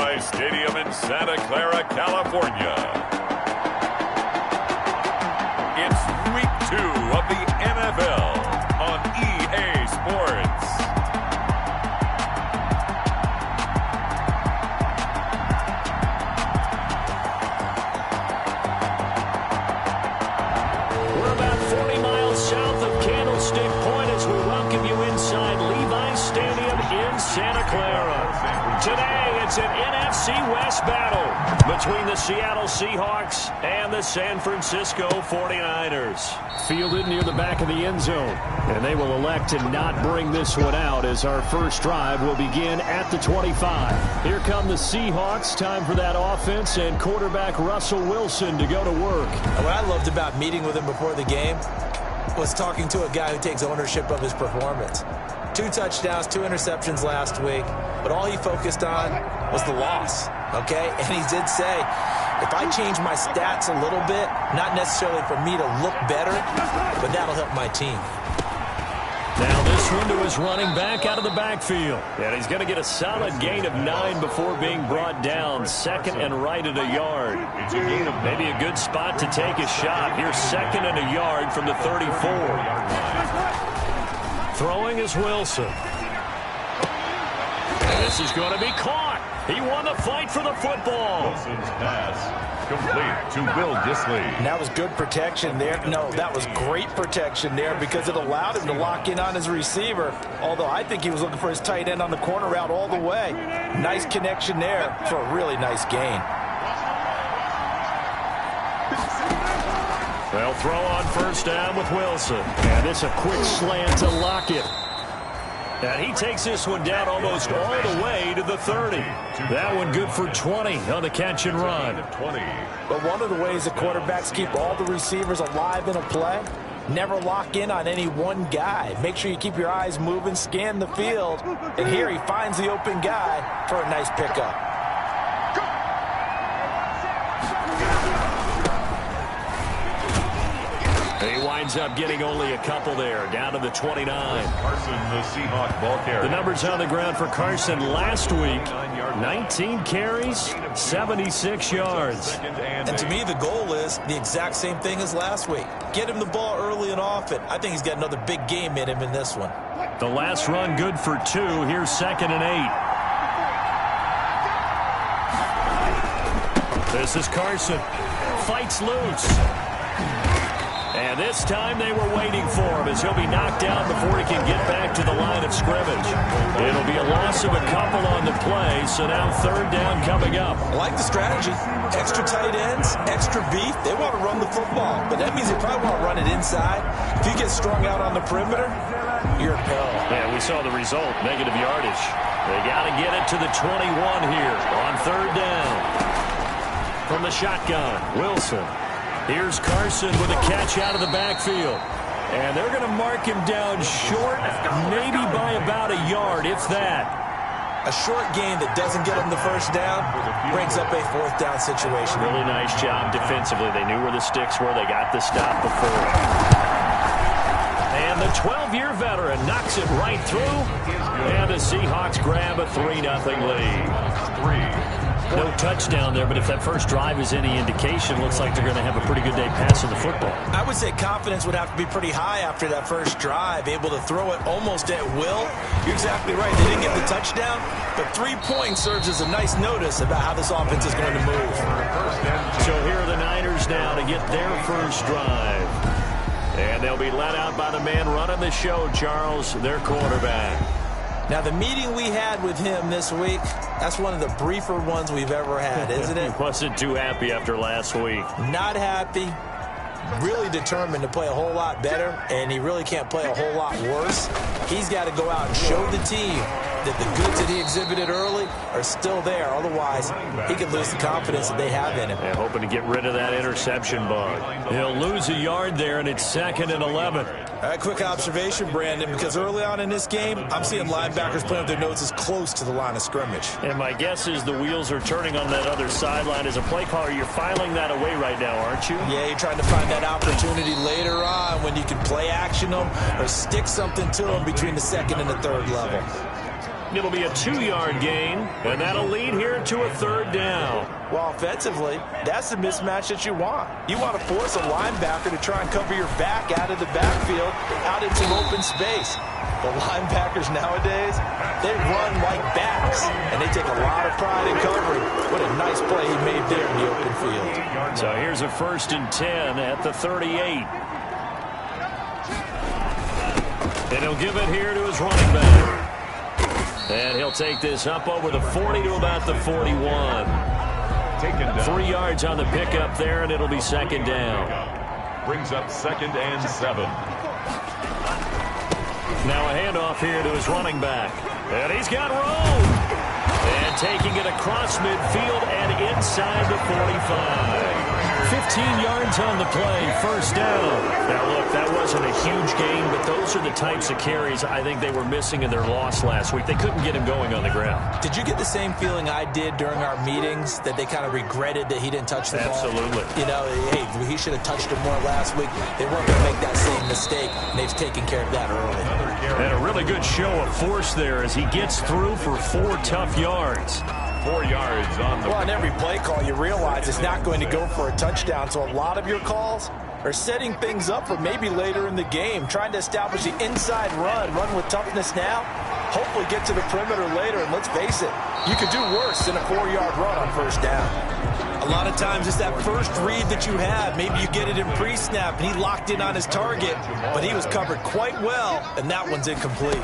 Levi Stadium in Santa Clara, California. It's week 2 of the NFL on EA Sports. We're about 40 miles south of Candlestick Point as we welcome you inside Levi Stadium in Santa Clara. Today, it's an NFC West battle between the Seattle Seahawks and the San Francisco 49ers. Fielded near the back of the end zone, and they will elect to not bring this one out as our first drive will begin at the 25. Here come the Seahawks. Time for that offense and quarterback Russell Wilson to go to work. What I loved about meeting with him before the game was talking to a guy who takes ownership of his performance. 2 touchdowns, 2 interceptions last week, but all he focused on was the loss, okay? And he did say, if I change my stats a little bit, not necessarily for me to look better, but that'll help my team. Now this one to his running back out of the backfield. And he's going to get a solid gain of 9 before being brought down. Second and right at a yard. Maybe a good spot to take a shot. Here's second and a yard from the 34. Throwing is Wilson. And this is going to be caught. He won the fight for the football. Wilson's pass complete to Will Dissly. And that was good protection there. No, that was great protection there because it allowed him to lock in on his receiver. Although I think he was looking for his tight end on the corner route all the way. Nice connection there for a really nice gain. They'll throw on first down with Wilson. And it's a quick slant to Lockett. And he takes this one down almost all the way to the 30. That one good for 20 on the catch and run. But one of the ways the quarterbacks keep all the receivers alive in a play, never lock in on any one guy. Make sure you keep your eyes moving, scan the field. And here he finds the open guy for a nice pickup. And he winds up getting only a couple there, down to the 29. Carson, the Seahawk ball carrier. The numbers on the ground for Carson last week, 19 carries, 76 yards. And to me, the goal is the exact same thing as last week. Get him the ball early and often. I think he's got another big game in him in this one. The last run good for 2. Here's second and 8. This is Carson. Fights loose. And this time they were waiting for him as he'll be knocked down before he can get back to the line of scrimmage. It'll be a loss of a couple on the play, so now third down coming up. I like the strategy. Extra tight ends, extra beef. They want to run the football, but that means they probably want to run it inside. If you get strung out on the perimeter, you're in peril. Yeah, we saw the result, negative yardage. They got to get it to the 21 here on third down. From the shotgun, Wilson. Here's Carson with a catch out of the backfield. And they're going to mark him down short, maybe by about a yard, if that. A short gain that doesn't get him the first down brings up a fourth down situation. Really nice job defensively. They knew where the sticks were. They got the stop before. And the 12-year veteran knocks it right through. And the Seahawks grab a 3-0 lead. No touchdown there, but if that first drive is any indication, looks like they're going to have a pretty good day passing the football. I would say confidence would have to be pretty high after that first drive, able to throw it almost at will. You're exactly right. They didn't get the touchdown, but 3 points serves as a nice notice about how this offense is going to move. So here are the Niners now to get their first drive. And they'll be led out by the man running the show, Charles, their quarterback. Now, the meeting we had with him this week, that's one of the briefer ones we've ever had, isn't it? He wasn't too happy after last week. Not happy. Really determined to play a whole lot better, and he really can't play a whole lot worse. He's got to go out and show the team that the goods that he exhibited early are still there. Otherwise, he could lose the confidence that they have in him. Yeah, hoping to get rid of that interception bug. He'll lose a yard there, and it's second and 11. All right, quick observation, Brandon, because early on in this game, I'm seeing linebackers playing with their noses close to the line of scrimmage. And my guess is the wheels are turning on that other sideline. As a play caller, you're filing that away right now, aren't you? Yeah, you're trying to find that opportunity later on when you can play action them or stick something to them between the second and the third level. It'll be a 2-yard gain, and that'll lead here to a 3rd down. Well, offensively, that's the mismatch that you want. You want to force a linebacker to try and cover your back out of the backfield, out in some open space. The linebackers nowadays, they run like backs, and they take a lot of pride in covering. What a nice play he made there in the open field. So here's a 1st and 10 at the 38. And he'll give it here to his running back. And he'll take this up over the 40 to about the 41. 3 yards on the pickup there, and it'll be 2nd down. Brings up 2nd and 7. Now a handoff here to his running back. And he's got room. And taking it across midfield and inside the 45. 15 yards on the play, 1st down. Now, look, that wasn't a huge gain, but those are the types of carries I think they were missing in their loss last week. They couldn't get him going on the ground. Did you get the same feeling I did during our meetings, that they kind of regretted that he didn't touch the ball? Absolutely. You know, hey, he should have touched it more last week. They weren't going to make that same mistake, and they've taken care of that early. And a really good show of force there as he gets through for 4 tough yards. 4 yards on the... Well, on every play call, you realize it's not going to go for a touchdown, so a lot of your calls are setting things up for maybe later in the game, trying to establish the inside run with toughness now, hopefully get to the perimeter later, and let's face it, you could do worse than a 4-yard run on 1st down. A lot of times it's that first read that you have. Maybe you get it in pre-snap, and he locked in on his target, but he was covered quite well, and that one's incomplete.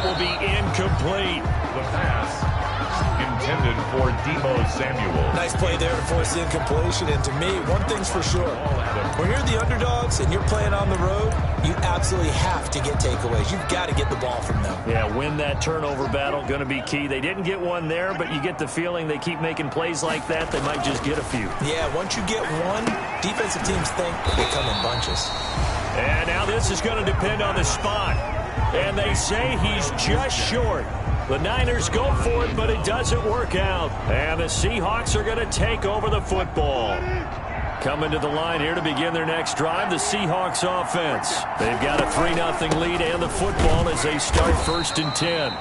Will be incomplete. The pass intended for Deebo Samuel. Nice play there to force the incompletion. And to me, one thing's for sure. When you're the underdogs and you're playing on the road, you absolutely have to get takeaways. You've got to get the ball from them. Yeah, win that turnover battle, going to be key. They didn't get one there, but you get the feeling they keep making plays like that, they might just get a few. Yeah, once you get one, defensive teams think they come in bunches. And now this is going to depend on the spot. And they say he's just short. The Niners go for it, but it doesn't work out. And the Seahawks are going to take over the football. Coming to the line here to begin their next drive, the Seahawks offense. They've got a 3-0 lead and the football as they start 1st and 10.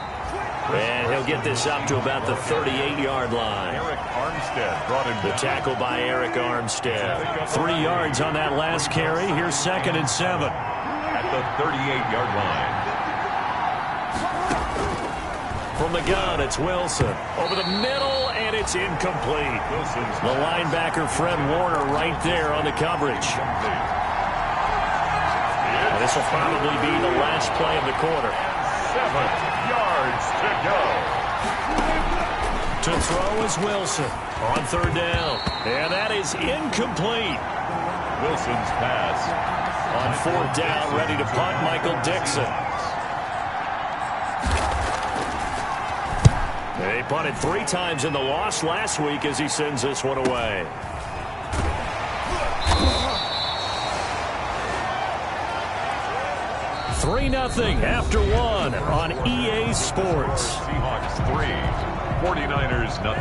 And he'll get this up to about the 38-yard line. Eric Armstead brought him. The tackle by Eric Armstead. 3 yards on that last carry. Here's 2nd and 7. At the 38-yard line. From the gun, it's Wilson. Over the middle, and it's incomplete. Wilson's the linebacker, Fred Warner, right there on the coverage. And this will probably be the last play of the quarter. 7 yards to go. To throw is Wilson on 3rd down. And that is incomplete. Wilson's pass. On 4th down, ready to punt, Michael Dixon. They punted 3 times in the loss last week as he sends this one away. Three 0 after 1 on EA Sports. Seahawks 3, 49ers 0.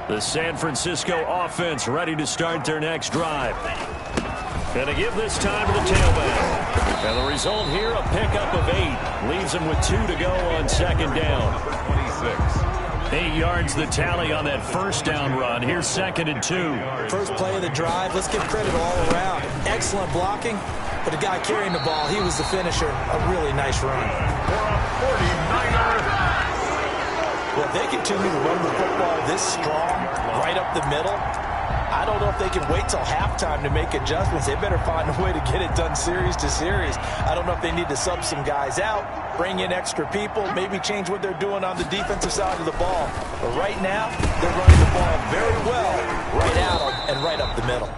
The San Francisco offense ready to start their next drive. Going to give this time to the tailback. And the result here, a pickup of 8. Leaves him with 2 to go on 2nd down. 26. 8 yards the tally on that 1st down run. Here's 2nd and 2. First play of the drive. Let's give credit all around. Excellent blocking. But the guy carrying the ball, he was the finisher. A really nice run. For a 49er. Well, if they continue to run the football this strong, right up the middle, I don't know if they can wait till halftime to make adjustments. They better find a way to get it done series to series. I don't know if they need to sub some guys out, bring in extra people, maybe change what they're doing on the defensive side of the ball. But right now, they're running the ball very well right out and right up the middle.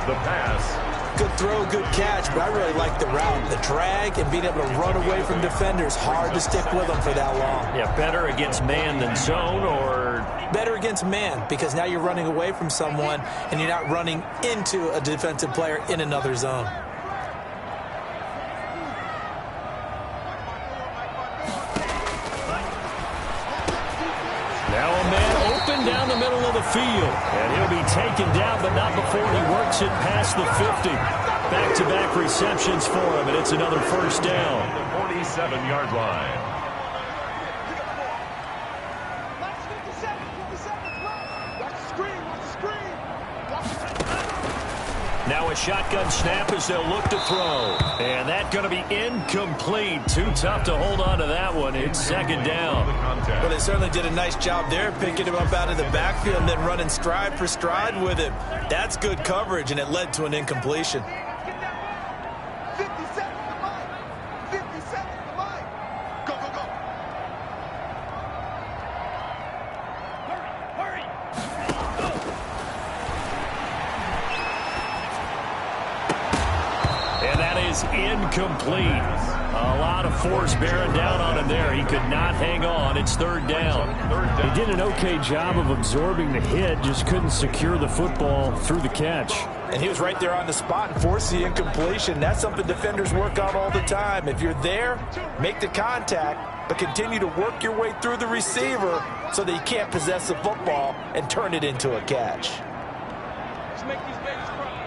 The pass. Good throw, good catch, but I really like the route. The drag and being able to run away from defenders, hard to stick with them for that long. Yeah, better against man than zone, or? Better against man, because now you're running away from someone and you're not running into a defensive player in another zone. Now a man open down the middle of the field. And he'll be taken down, but not before he works it past the 50. Back-to-back receptions for him, and it's another first down. The 47-yard line. Now a shotgun snap as they'll look to throw. And that's going to be incomplete. Too tough to hold on to that one. It's second down. Well, they certainly did a nice job there, picking him up out of the backfield and then running stride for stride with him. That's good coverage, and it led to an incompletion. Incomplete. A lot of force bearing down on him there. He could not hang on. It's third down. He did an okay job of absorbing the hit, just couldn't secure the football through the catch. And he was right there on the spot and forced the incompletion. That's something defenders work on all the time. If you're there, make the contact, but continue to work your way through the receiver so that you can't possess the football and turn it into a catch. Let's make these babies cry.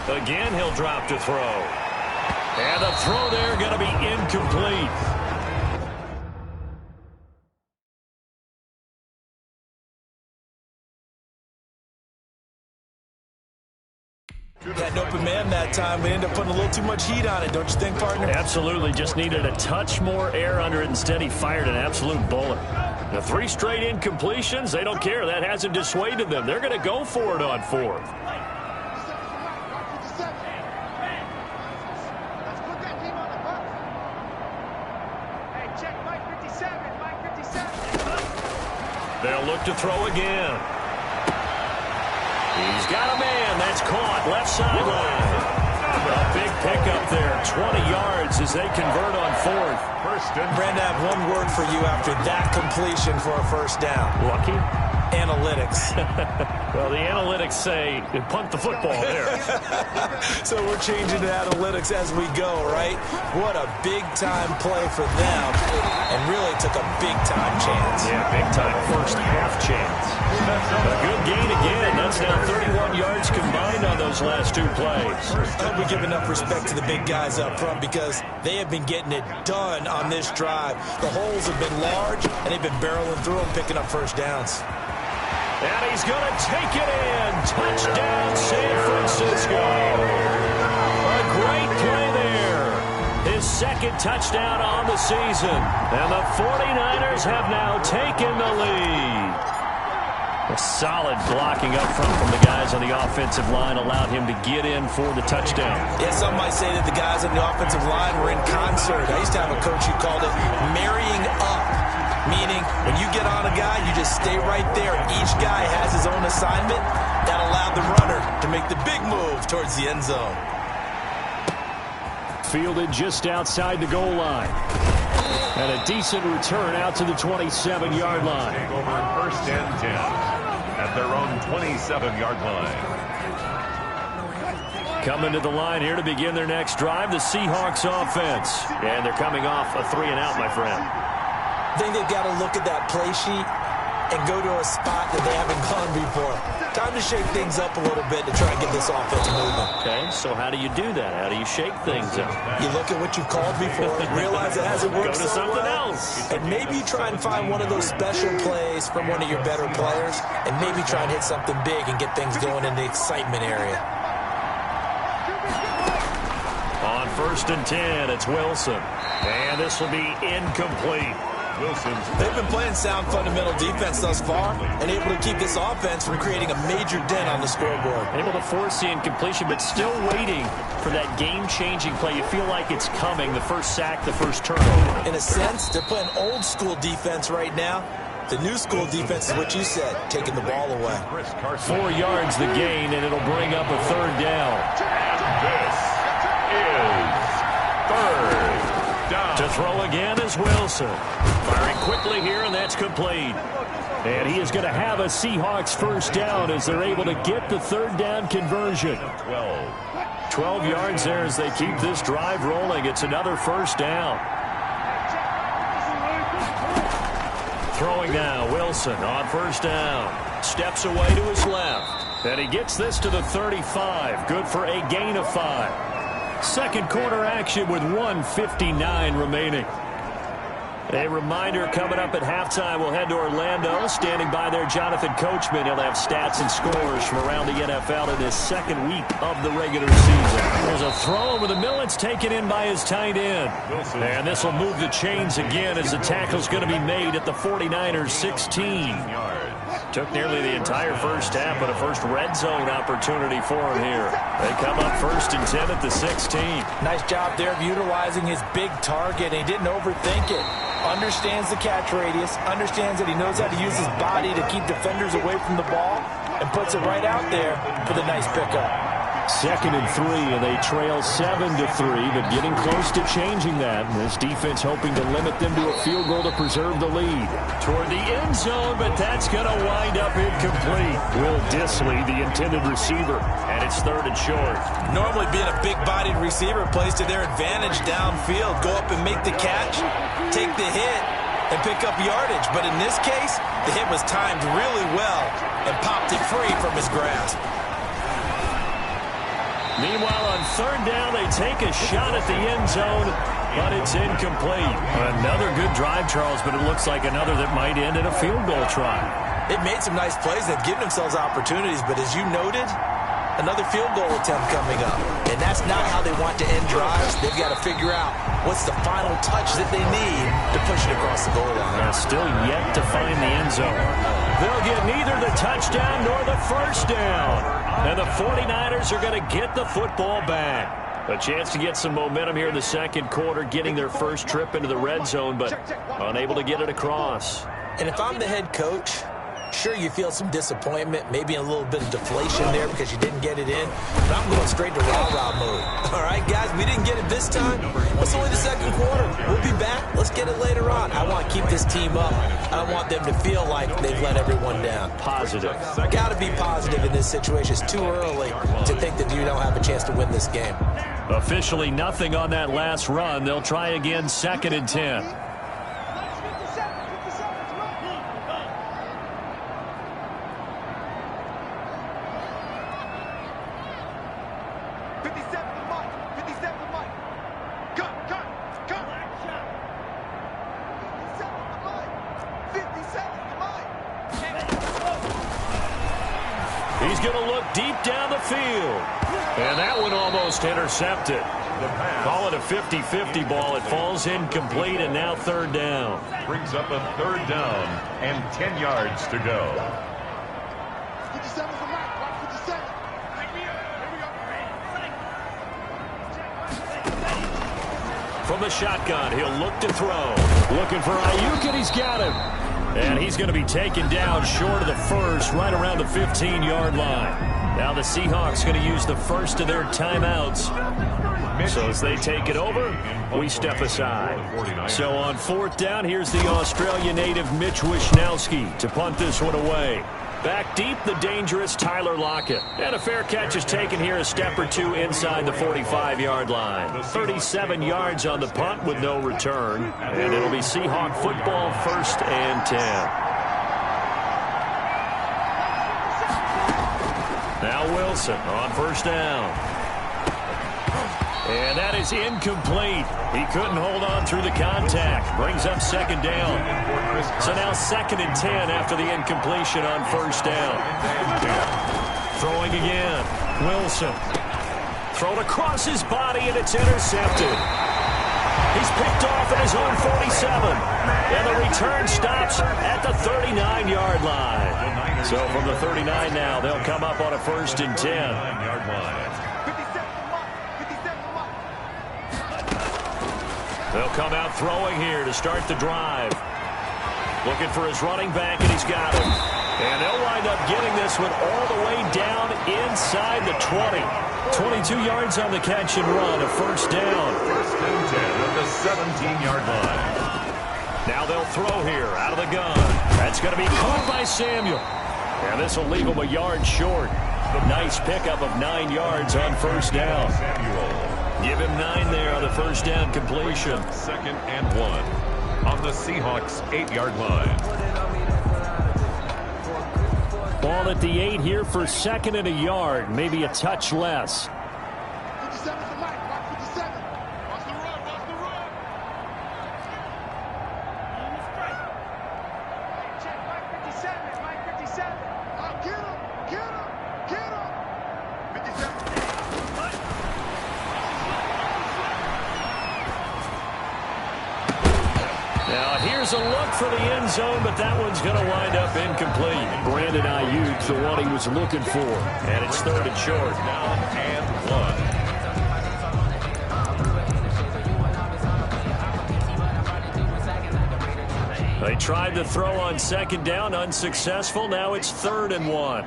Again, he'll drop to throw. And the throw there going to be incomplete. Had an open man that time. We ended up putting a little too much heat on it, don't you think, partner? Absolutely. Just needed a touch more air under it. Instead, he fired an absolute bullet. The 3 straight incompletions, they don't care. That hasn't dissuaded them. They're going to go for it on fourth. They'll look to throw again. He's got a man. That's caught. Left sideline. A big pickup there. 20 yards as they convert on fourth. Brandon, I have one word for you after that completion for a first down. Lucky? Analytics. Well, the analytics say punt the football there. So we're changing to analytics as we go, right? What a big-time play for them, and really took a big-time chance. Yeah, big-time first half chance. A good gain again. That's now 31 yards combined on those last 2 plays. I hope we give enough respect to the big guys up front because they have been getting it done on this drive. The holes have been large, and they've been barreling through them, picking up first downs. And he's going to take it in. Touchdown, San Francisco. A great play there. His second touchdown on the season. And the 49ers have now taken the lead. A solid blocking up front from the guys on the offensive line allowed him to get in for the touchdown. Yeah, some might say that the guys on the offensive line were in concert. I used to have a coach who called it marrying up. Meaning, when you get on a guy, you just stay right there. Each guy has his own assignment. That allowed the runner to make the big move towards the end zone. Fielded just outside the goal line. And a decent return out to the 27-yard line. Over first and 10 at their own 27-yard line. Coming to the line here to begin their next drive, the Seahawks offense. And they're coming off a 3-and-out, my friend. I think they've got to look at that play sheet and go to a spot that they haven't gone before. Time to shake things up a little bit to try and get this offense moving. Okay, so how do you do that? How do you shake things up? You look at what you've called before, realize it hasn't worked Go to so something well, else. and maybe try and find one of those special plays from one of your better players, and maybe try and hit something big and get things going in the excitement area. On first and 10, it's Wilson. And this will be incomplete. They've been playing sound fundamental defense thus far and able to keep this offense from creating a major dent on the scoreboard. Able to force the incompletion, but still waiting for that game-changing play. You feel like it's coming, the first sack, the first turnover. In a sense, they're playing old-school defense right now. The new school defense is what you said, taking the ball away. 4 yards the gain, and it'll bring up a third down. This is third down. To throw again is Wilson. Firing quickly here, and that's complete. And he is going to have a Seahawks first down as they're able to get the third down conversion. 12 yards there as they keep this drive rolling. It's another first down. Throwing now, Wilson on first down. Steps away to his left. And he gets this to the 35. Good for a gain of 5. Second quarter action with 1:59 remaining. A reminder coming up at halftime. We'll head to Orlando. Standing by there, Jonathan Coachman. He'll have stats and scores from around the NFL in his second week of the regular season. There's a throw over the middle. It's taken in by his tight end. And this will move the chains again as the tackle's going to be made at the 49ers 16. Took nearly the entire first half, but a first red zone opportunity for him here. They come up 1st and 10 at the 16. Nice job there of utilizing his big target. He didn't overthink it. Understands the catch radius, understands that he knows how to use his body to keep defenders away from the ball, and puts it right out there for the nice pickup. 2nd and 3, and they trail 7-3, but getting close to changing that. And this defense hoping to limit them to a field goal to preserve the lead. Toward the end zone, but that's going to wind up incomplete. Will Dissly, the intended receiver, and it's 3rd and short. Normally being a big-bodied receiver plays to their advantage downfield. Go up and make the catch, take the hit, and pick up yardage. But in this case, the hit was timed really well and popped it free from his grasp. Meanwhile, on 3rd down, they take a shot at the end zone, but it's incomplete. Another good drive, Charles, but it looks like another that might end in a field goal try. They've made some nice plays. They've given themselves opportunities, but as you noted, another field goal attempt coming up. And that's not how they want to end drives. They've got to figure out what's the final touch that they need to push it across the goal line. Still yet to find the end zone. They'll get neither the touchdown nor the first down. And the 49ers are going to get the football back. A chance to get some momentum here in the second quarter, getting their first trip into the red zone, but unable to get it across. And if I'm the head coach, sure, you feel some disappointment, maybe a little bit of deflation there because you didn't get it in, but I'm going straight to rah-rah mode. All right, guys, we didn't get it this time. It's only the second quarter. We'll be back. Let's get it later on. I want to keep this team up. I don't want them to feel like they've let everyone down. Positive. Got to be positive in this situation. It's too early to think that you don't have a chance to win this game. Officially nothing on that last run. They'll try again 2nd and 10. He's going to look deep down the field. And that one almost intercepted. Call it a 50-50 ball. It falls incomplete, and now 3rd down. Brings up a 3rd down and 10 yards to go. 57's the mark. 57. From the shotgun, he'll look to throw. Looking for Ayuk, and he's got him. And he's going to be taken down short of the first, right around the 15-yard line. Now the Seahawks going to use the first of their timeouts. So as they take it over, we step aside. So on 4th down, here's the Australia native Mitch Wishnowsky to punt this one away. Back deep, the dangerous Tyler Lockett. And a fair catch is taken here a step or two inside the 45-yard line. 37 yards on the punt with no return. And it'll be Seahawk football 1st and 10. Now Wilson on 1st down. And that is incomplete. He couldn't hold on through the contact. Brings up 2nd down. So now 2nd and 10 after the incompletion on 1st down. Throwing again. Wilson. Thrown across his body, and it's intercepted. He's picked off at his own 47. And the return stops at the 39-yard line. So from the 39 now, they'll come up on a 1st and 10. They'll come out throwing here to start the drive. Looking for his running back, and he's got him. And they'll wind up getting this one all the way down inside the 20. 22 yards on the catch and run, a 1st down. 1st and 10 at the 17-yard line. Now they'll throw here out of the gun. That's going to be caught by Samuel. And this will leave him a yard short. Nice pickup of 9 yards on 1st down. Give him 9 there on the 1st down completion. 2nd and 1 on the Seahawks 8-yard line. Ball at the 8 here for 2nd and a yard, maybe a touch less. 57 to Mike. Watch 57. Watch the run. Watch the run. Check Mike 57. Mike 57. Oh, get him. Get him. Get him. 57. Now here's a look for the end zone, but that one's going to wind up incomplete. Brandon Ayuk, the one he was looking for. And it's 3rd and short. Down and 1. They tried to throw on 2nd down, unsuccessful. Now it's 3rd and 1.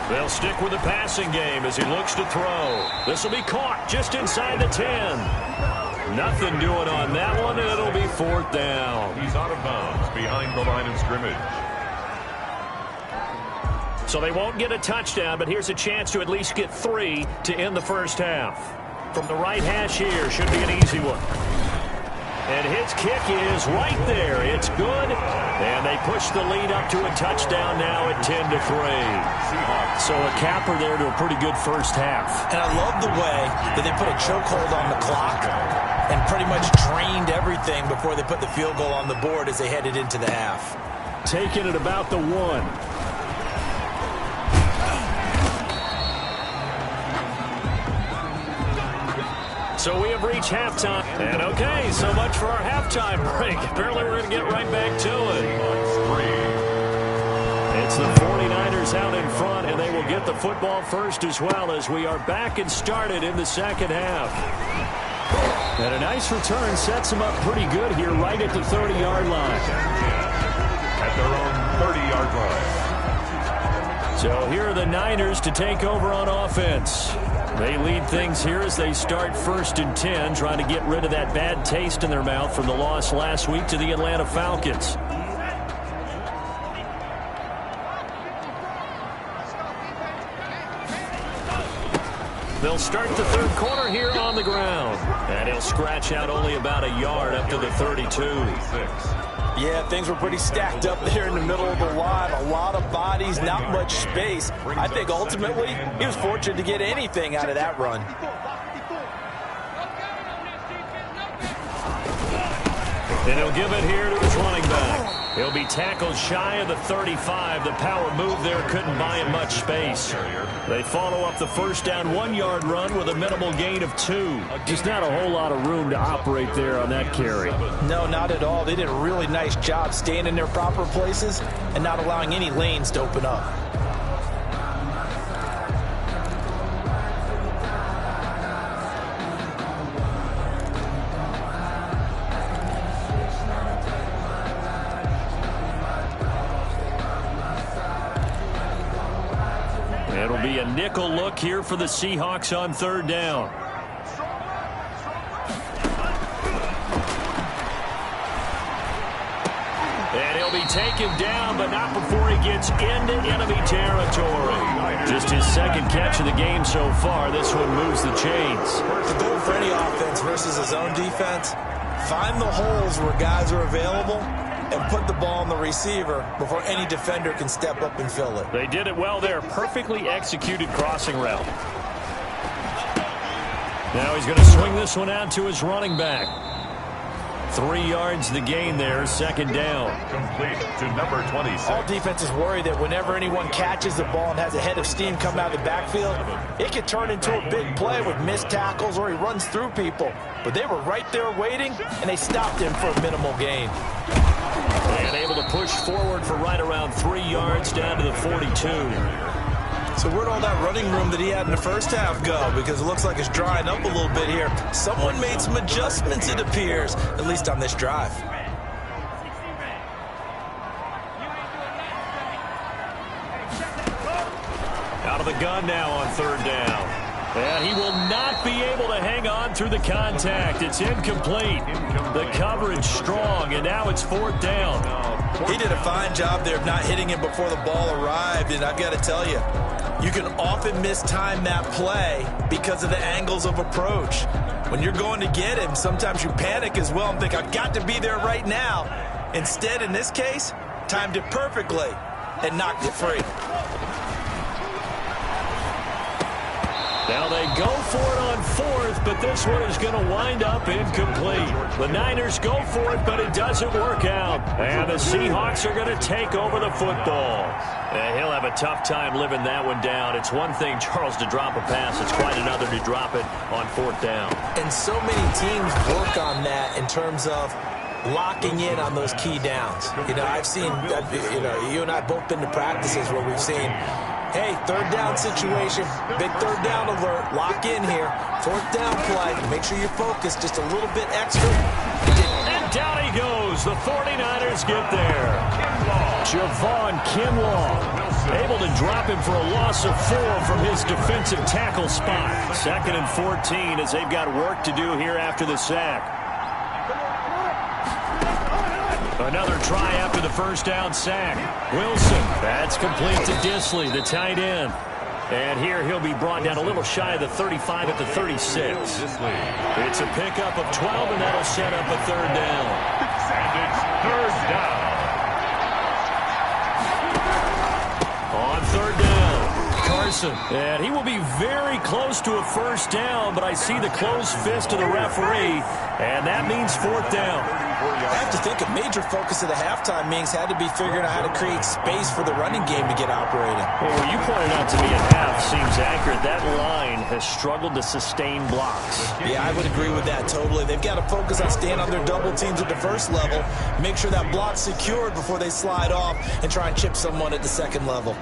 They'll stick with the passing game as he looks to throw. This will be caught just inside the 10. Nothing doing on that one, and it'll be 4th down. He's out of bounds behind the line of scrimmage. So they won't get a touchdown, but here's a chance to at least get 3 to end the 1st half. From the right hash here, should be an easy one. And his kick is right there. It's good. And they push the lead up to a touchdown now at 10-3. So a capper there to a pretty good 1st half. And I love the way that they put a chokehold on the clock and pretty much drained everything before they put the field goal on the board as they headed into the half. Taking it about the 1. So we have reached halftime. And okay, so much for our halftime break. Apparently we're going to get right back to it. It's the 49ers out in front, and they will get the football first as well as we are back and started in the 2nd half. And a nice return sets them up pretty good here right at the 30-yard line. At their own 30-yard line. So here are the Niners to take over on offense. They lead things here as they start 1st and 10, trying to get rid of that bad taste in their mouth from the loss last week to the Atlanta Falcons. They'll start the 3rd quarter here on the ground. And he'll scratch out only about a yard up to the 32. Yeah, things were pretty stacked up there in the middle of the line. A lot of bodies, not much space. I think ultimately he was fortunate to get anything out of that run. And he'll give it here to his running back. He'll be tackled shy of the 35. The power move there couldn't buy him much space. They follow up the 1st down 1-yard run with a minimal gain of 2. Just not a whole lot of room to operate there on that carry. No, not at all. They did a really nice job staying in their proper places and not allowing any lanes to open up. It'll be a nickel look here for the Seahawks on 3rd down. And he'll be taken down, but not before he gets into enemy territory. Just his 2nd catch of the game so far. This one moves the chains. The goal for any offense versus his own defense, find the holes where guys are available and put the ball on the receiver before any defender can step up and fill it. They did it well there. Perfectly executed crossing route. Now he's going to swing this one out to his running back. 3 yards the gain there, second down. Complete to number 26. All defenses worry that whenever anyone catches the ball and has a head of steam come out of the backfield, it could turn into a big play with missed tackles or he runs through people. But they were right there waiting, and they stopped him for a minimal gain. And able to push forward for right around 3 yards down to the 42. So where'd all that running room that he had in the first half go? Because it looks like it's drying up a little bit here. Someone made some adjustments, it appears, at least on this drive. Out of the gun now on third down. And he will not be able to hang on through the contact. It's incomplete. The coverage strong, and now it's fourth down. He did a fine job there of not hitting him before the ball arrived, and I've got to tell you, you can often mistime that play because of the angles of approach. When you're going to get him, sometimes you panic as well and think, I've got to be there right now. Instead, in this case, timed it perfectly and knocked it free. Now they go for it on fourth, but this one is going to wind up incomplete. The Niners go for it, but it doesn't work out. And the Seahawks are going to take over the football. And he'll have a tough time living that one down. It's one thing, Charles, to drop a pass. It's quite another to drop it on fourth down. And so many teams work on that in terms of locking in on those key downs. You know, I've seen, you and I both been to practices where we've seen, hey, third down situation, big third down alert, lock in here, fourth down play, make sure you're focused just a little bit extra. And down he goes. The 49ers get there. Javon Kinlaw able to drop him for a loss of 4 from his defensive tackle spot. Second and 14 as they've got work to do here after the sack. Another try after the first down sack. Wilson, that's complete to Disley, the tight end. And here he'll be brought down a little shy of the 35 at the 36. It's a pickup of 12, and that'll set up a third down. And it's third down. On third down, Carson. And he will be very close to a first down, but I see the closed fist of the referee, and that means fourth down. I have to think a major focus of the halftime meetings had to be figuring out how to create space for the running game to get operating. Well, what you pointed out to me at half seems accurate. That line has struggled to sustain blocks. Yeah, I would agree with that totally. They've got to focus on staying on their double teams at the first level, make sure that block's secured before they slide off and try and chip someone at the second level.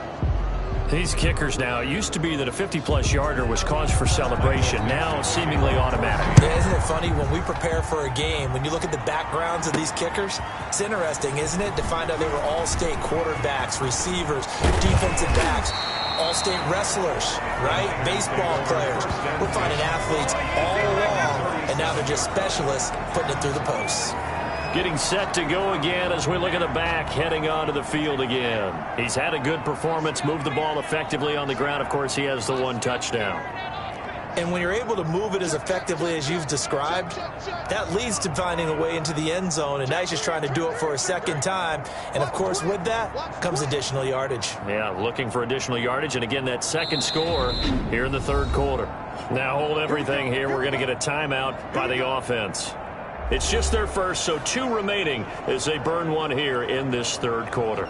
These kickers now, it used to be that a 50-plus yarder was cause for celebration. Now, seemingly automatic. Yeah, isn't it funny when we prepare for a game, when you look at the backgrounds of these kickers, it's interesting, isn't it, to find out they were all-state quarterbacks, receivers, defensive backs, all-state wrestlers, right? Baseball players. We're finding athletes all along, and now they're just specialists putting it through the posts. Getting set to go again as we look at the back, heading onto the field again. He's had a good performance, moved the ball effectively on the ground. Of course, he has the one touchdown. And when you're able to move it as effectively as you've described, that leads to finding a way into the end zone, and now he's just trying to do it for a second time. And, of course, with that comes additional yardage. Yeah, looking for additional yardage, and again, that second score here in the third quarter. Now hold everything here. We're going to get a timeout by the offense. It's just their first, so 2 remaining as they burn one here in this third quarter.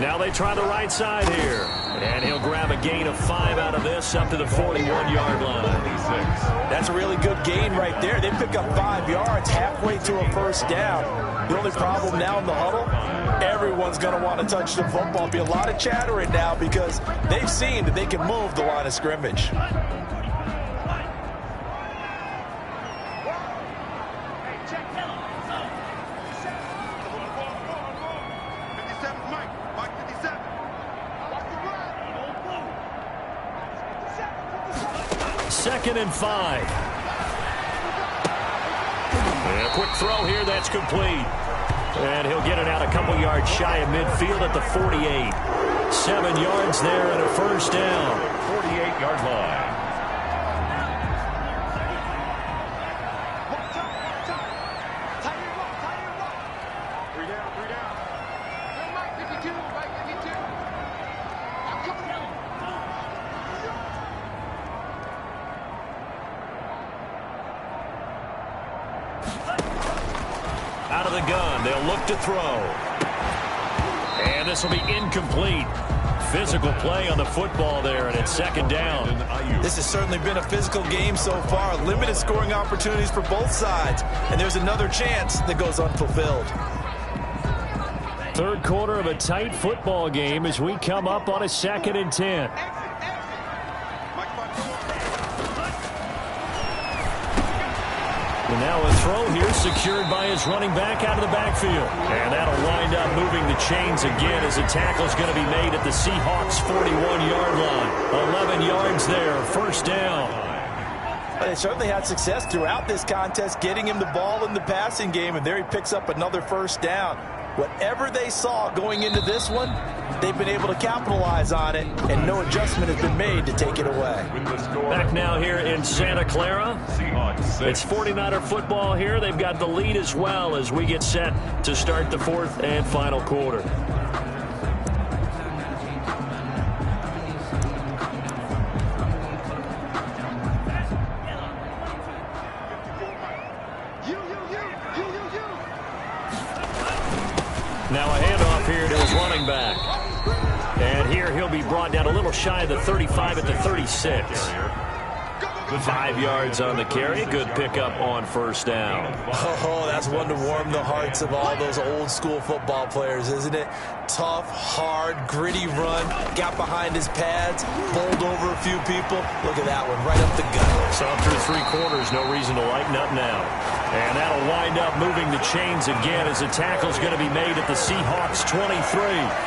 Now they try the right side here. And he'll grab a gain of 5 out of this up to the 41-yard line. That's a really good gain right there. They pick up 5 yards halfway to a first down. The only problem now in the huddle, everyone's going to want to touch the football. There'll be a lot of chattering now because they've seen that they can move the line of scrimmage. 2nd and 5. And a quick throw here. That's complete. And he'll get it out a couple yards shy of midfield at the 48. 7 yards there and a first down. 48-yard line. Out of the gun, they'll look to throw. And this will be incomplete. Physical play on the football there, and it's 2nd down. This has certainly been a physical game so far. Limited scoring opportunities for both sides. And there's another chance that goes unfulfilled. 3rd quarter of a tight football game as we come up on a 2nd and 10. And now a throw here secured by his running back out of the backfield. And that'll wind up moving the chains again as a tackle's going to be made at the Seahawks' 41-yard line. 11 yards there, first down. They certainly had success throughout this contest getting him the ball in the passing game, and there he picks up another first down. Whatever they saw going into this one, they've been able to capitalize on it, and no adjustment has been made to take it away. Back now here in Santa Clara. It's 49er football here. They've got the lead as well as we get set to start the 4th and final quarter. Now a handoff here to his running back. And here he'll be brought down a little shy of the 35 at the 36. 5 yards on the carry. Good pickup on first down. Oh, that's one to warm the hearts of all those old school football players, isn't it? Tough, hard, gritty run. Got behind his pads, bowled over a few people. Look at that one, right up the gut. Saw through 3 quarters. No reason to lighten up now. And that'll wind up moving the chains again as the tackle's going to be made at the Seahawks' 23.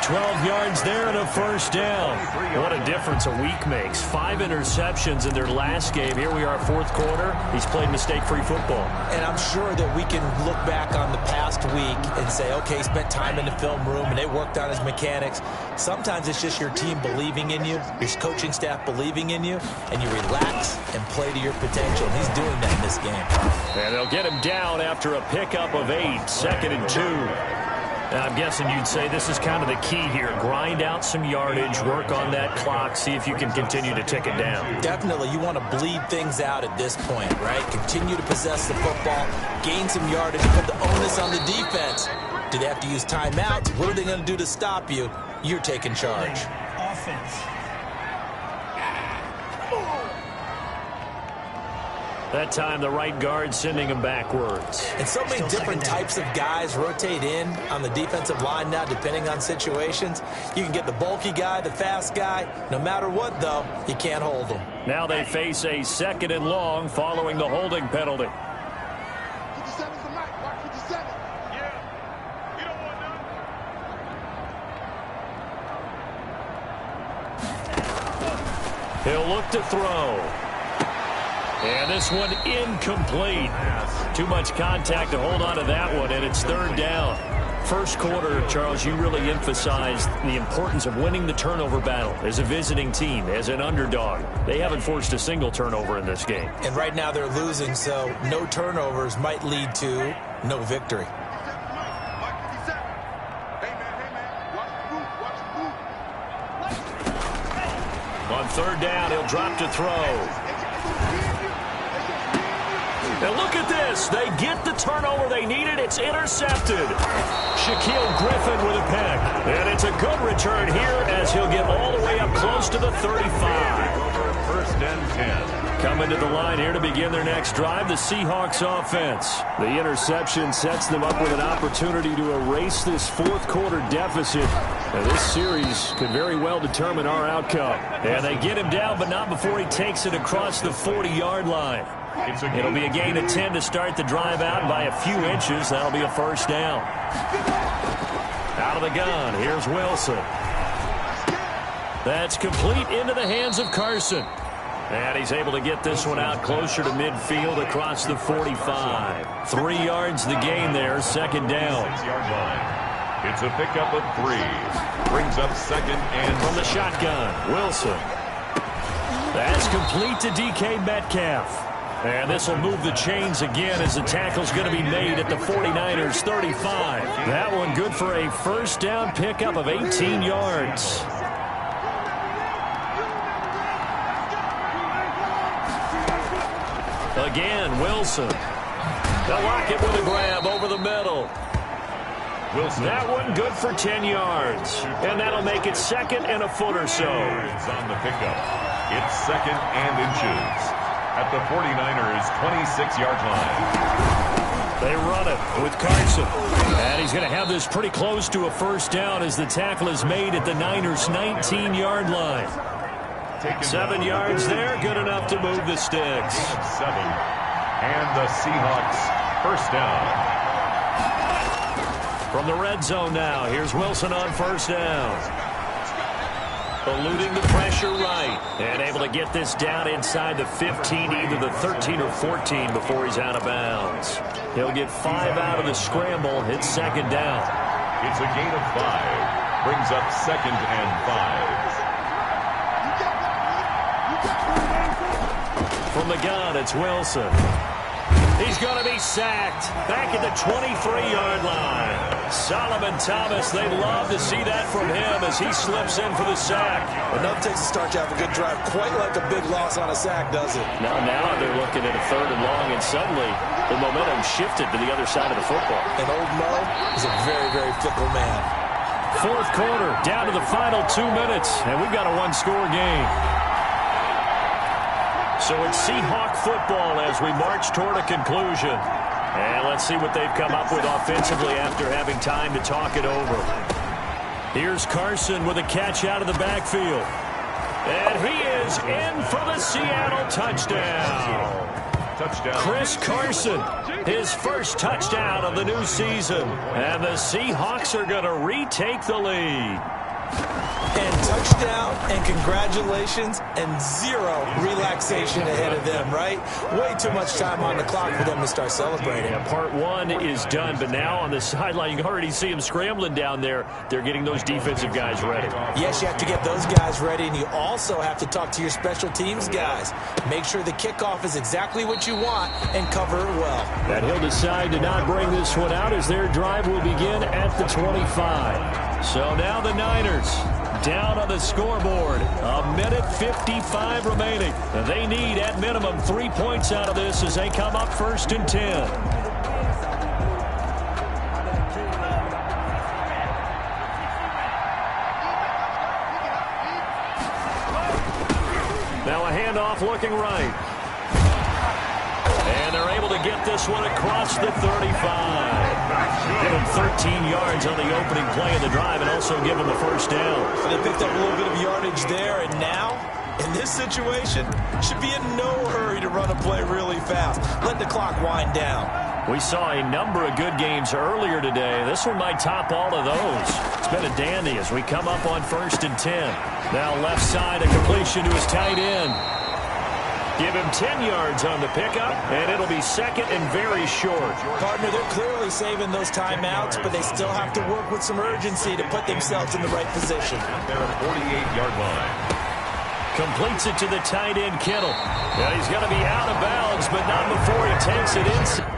12 yards there and a first down. What a difference a week makes. 5 interceptions in their last game. Here we are, 4th quarter. He's played mistake-free football. And I'm sure that we can look back on the past week and say, okay, he spent time in the film room and they worked on his mechanics. Sometimes it's just your team believing in you, your coaching staff believing in you, and you relax and play to your potential. And he's doing that in this game. And they'll get him down after a pickup of 8, 2nd and 2. Now, I'm guessing you'd say this is kind of the key here. Grind out some yardage, work on that clock, see if you can continue to tick it down. Definitely, you want to bleed things out at this point, right? Continue to possess the football, gain some yardage, put the onus on the defense. Do they have to use timeouts? What are they going to do to stop you? You're taking charge. Offense. That time, the right guard sending him backwards. And so many different types of guys rotate in on the defensive line now, depending on situations. You can get the bulky guy, the fast guy. No matter what, though, you can't hold them. Now they face a 2nd and long following the holding penalty. 57's the mic. Mark 57. Yeah. You don't want none. He'll look to throw. And this one incomplete. Too much contact to hold on to that one, and it's 3rd down. 1st quarter, Charles, you really emphasized the importance of winning the turnover battle as a visiting team, as an underdog. They haven't forced a single turnover in this game. And right now they're losing, so no turnovers might lead to no victory. On 3rd down, he'll drop to throw. Now look at this. They get the turnover they needed. It's intercepted. Shaquille Griffin with a pick. And it's a good return here as he'll get all the way up close to the 35. 1st and 10. Coming to the line here to begin their next drive, the Seahawks offense. The interception sets them up with an opportunity to erase this 4th quarter deficit. Now, this series could very well determine our outcome. And they get him down, but not before he takes it across the 40-yard line. It'll be a gain of 10 to start the drive out by a few inches. That'll be a first down. Out of the gun, here's Wilson. That's complete into the hands of Carson. And he's able to get this one out closer to midfield across the 45. 3 yards the gain there, second down. 6-yard line. It's a pickup of 3. Brings up second and from the shotgun, Wilson. That's complete to DK Metcalf. And this will move the chains again as the tackle's going to be made at the 49ers 35. That one good for a first down pickup of 18 yards. Again, Wilson. They'll lock it with a grab over the middle. Wilson. That one good for 10 yards. And that'll make it second and a foot or so. It's on the pickup. It's second and inches at the 49ers 26-yard line. They run it with Carson. And he's going to have this pretty close to a first down as the tackle is made at the Niners 19-yard line. 7 yards there, good enough to move the sticks. 7. And the Seahawks first down. From the red zone now, here's Wilson on first down. Eluding the pressure right. And able to get this down inside the 15, either the 13 or 14 before he's out of bounds. He'll get 5 out of the scramble. It's second down. It's a gain of 5. Brings up second and 5. From the gun, it's Wilson. He's going to be sacked back at the 23-yard line. Solomon Thomas, they'd love to see that from him as he slips in for the sack. Enough takes a start to have a good drive, quite like a big loss on a sack, does it? Now they're looking at a third and long, and suddenly the momentum shifted to the other side of the football. And old Mo is a very, very fickle man. Fourth quarter, down to the final 2 minutes, and we've got a one-score game. So it's Seahawk football as we march toward a conclusion. And let's see what they've come up with offensively after having time to talk it over. Here's Carson with a catch out of the backfield. And he is in for the Seattle touchdown. Chris Carson, his first touchdown of the new season. And the Seahawks are going to retake the lead. And touchdown, and congratulations, and 0 relaxation ahead of them, right? Way too much time on the clock for them to start celebrating. Yeah, part 1 is done, but now on the sideline, you can already see them scrambling down there. They're getting those defensive guys ready. Yes, you have to get those guys ready, and you also have to talk to your special teams guys. Make sure the kickoff is exactly what you want and cover it well. And he'll decide to not bring this one out as their drive will begin at the 25. So now the Niners down on the scoreboard. 1:55 remaining. And they need, at minimum, 3 points out of this as they come up first and 10. Now a handoff looking right. And they're able to get this one across the 35. Give him 13 yards on the opening play of the drive and also give him a first down. They picked up a little bit of yardage there, and now, in this situation, should be in no hurry to run a play really fast. Let the clock wind down. We saw a number of good games earlier today. This one might top all of those. It's been a dandy as we come up on first and 10. Now left side, a completion to his tight end. Give him 10 yards on the pickup, and it'll be second and very short. Partner, they're clearly saving those timeouts, but they still have to work with some urgency to put themselves in the right position. They're at 48-yard line. Completes it to the tight end, Kittle. Yeah, he's going to be out of bounds, but not before he takes it inside.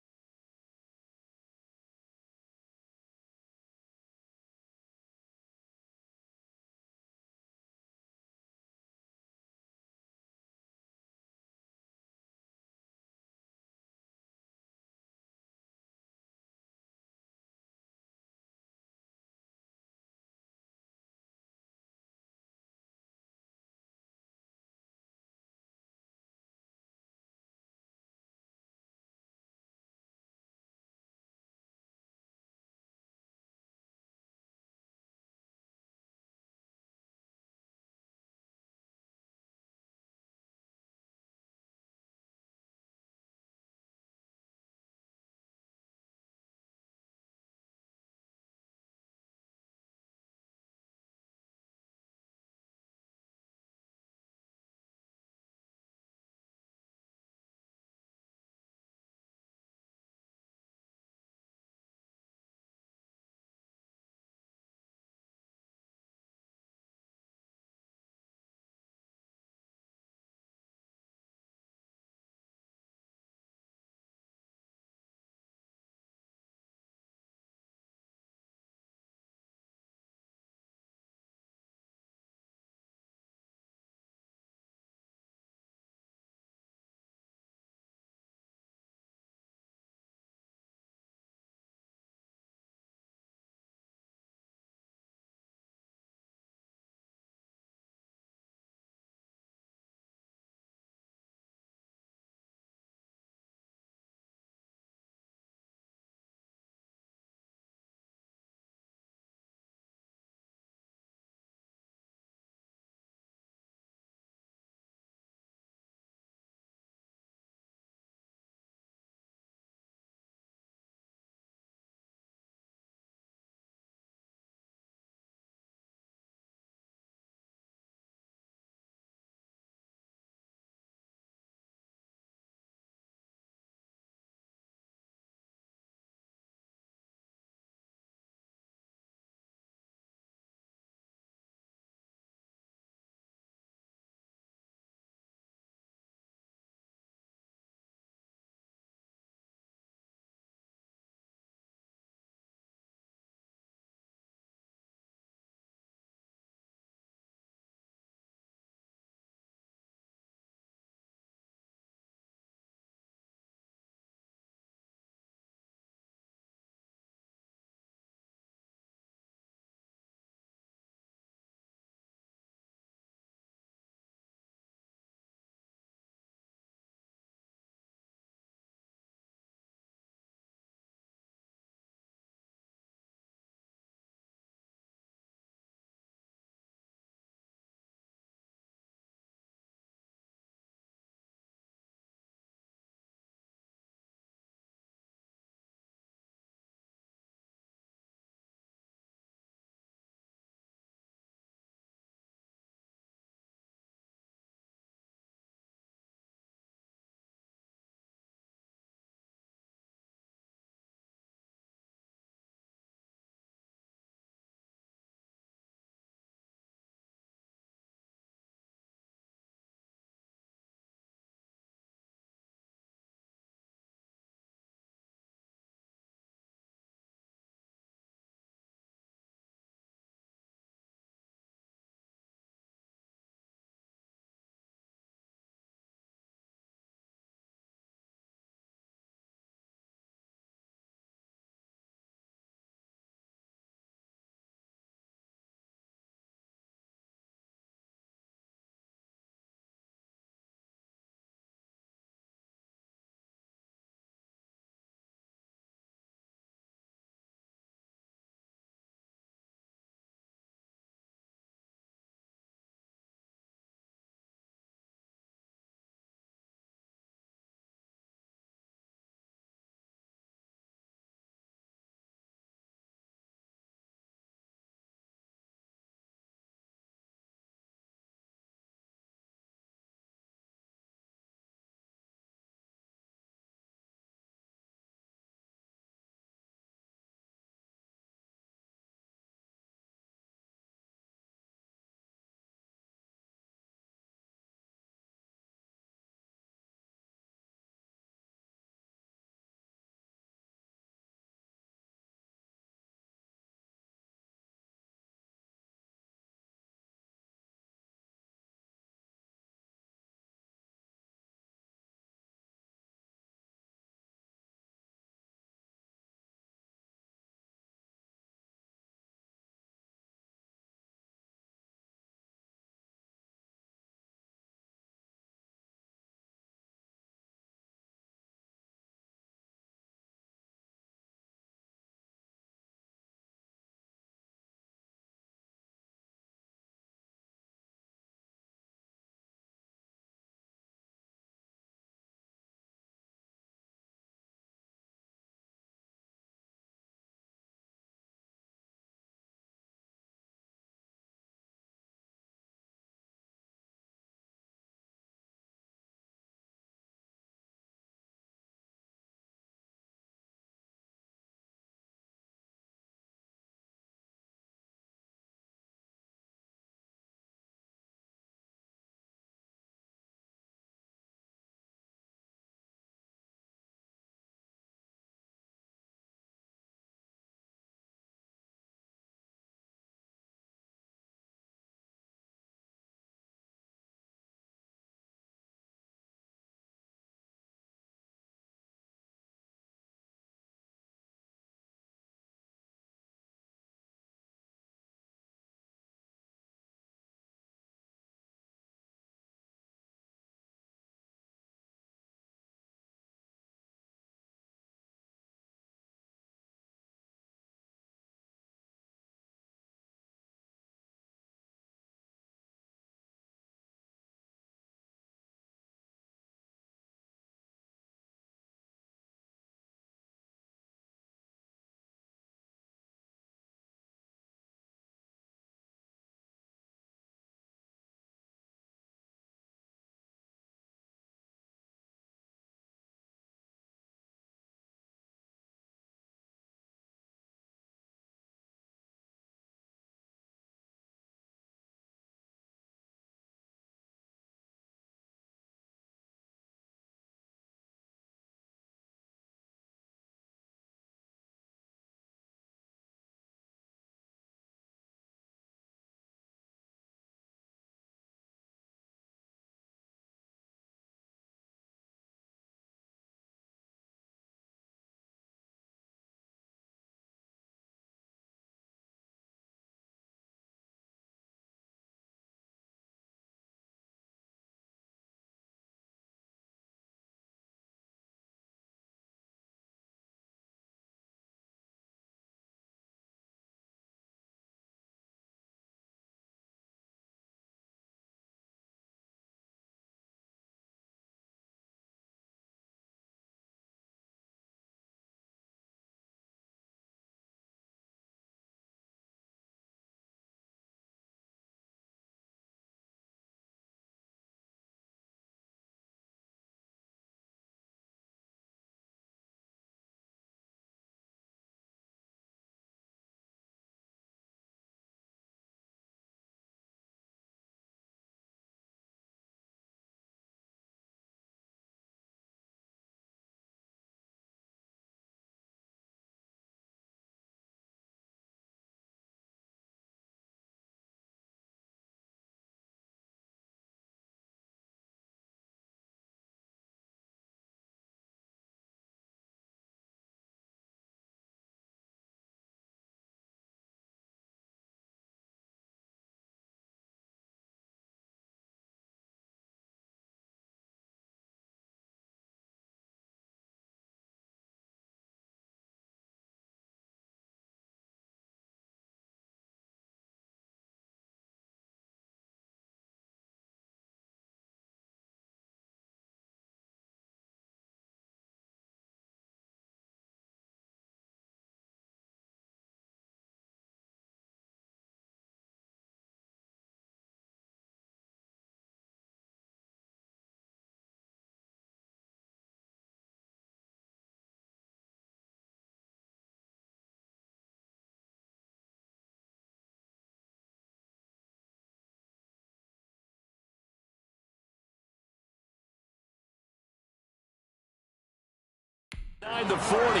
The 40.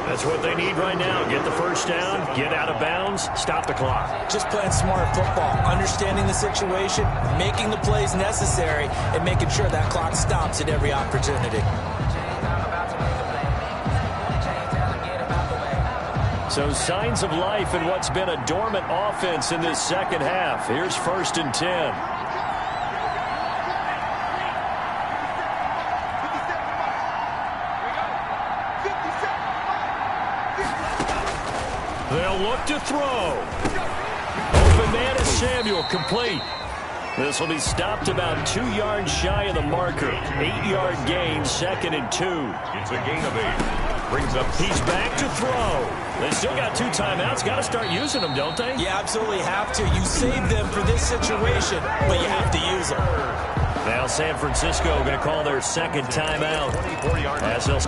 That's what they need right now. Get the first down, get out of bounds, stop the clock. Just playing smart football, understanding the situation, making the plays necessary, and making sure that clock stops at every opportunity. So signs of life in what's been a dormant offense in this second half. Here's 1st and 10. They'll look to throw. Open man is Samuel, complete. This will be stopped about 2 yards shy of the marker. 8-yard gain, 2nd and 2. It's a gain of 8. Brings up. He's back to throw. They still got 2 timeouts. Got to start using them, don't they? You absolutely have to. You save them for this situation, but you have to use them. Now San Francisco going to call their 2nd timeout. 24-yard. As they'll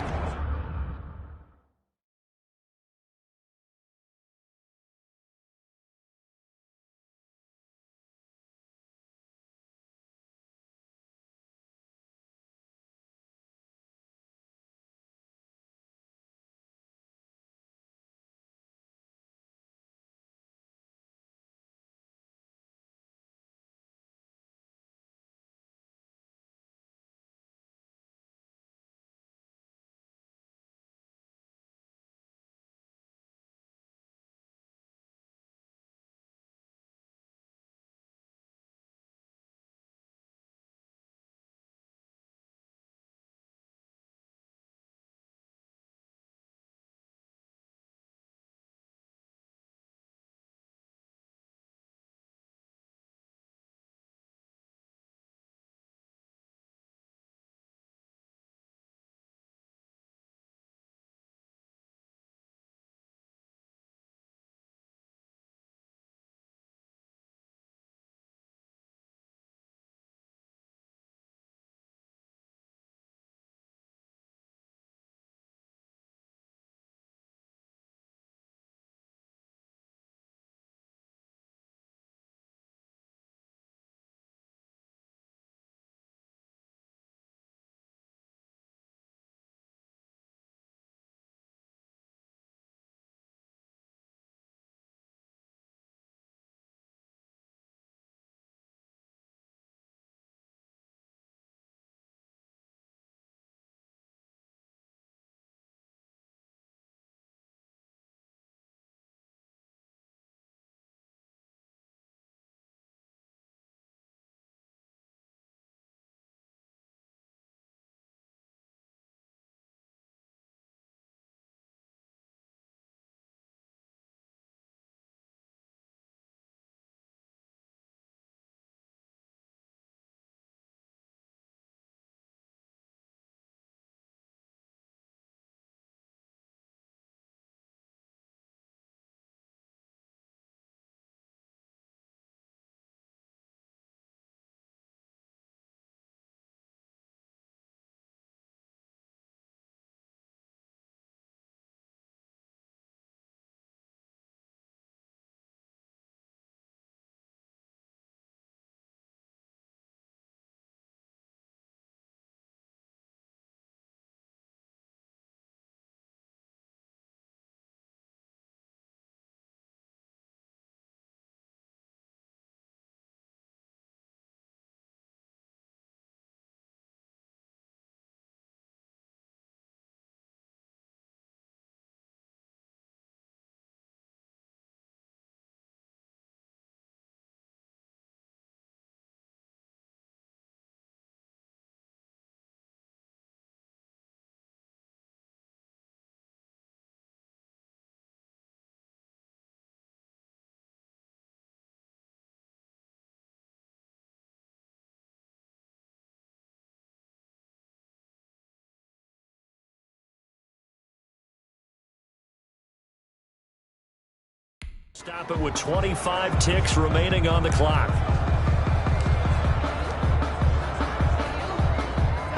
stop it with 25 ticks remaining on the clock.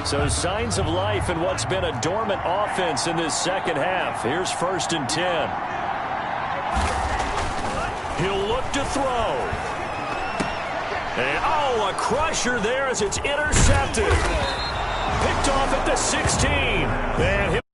So signs of life in what's been a dormant offense in this second half. Here's 1st and 10. He'll look to throw. And, oh, a crusher there as it's intercepted. Picked off at the 16. And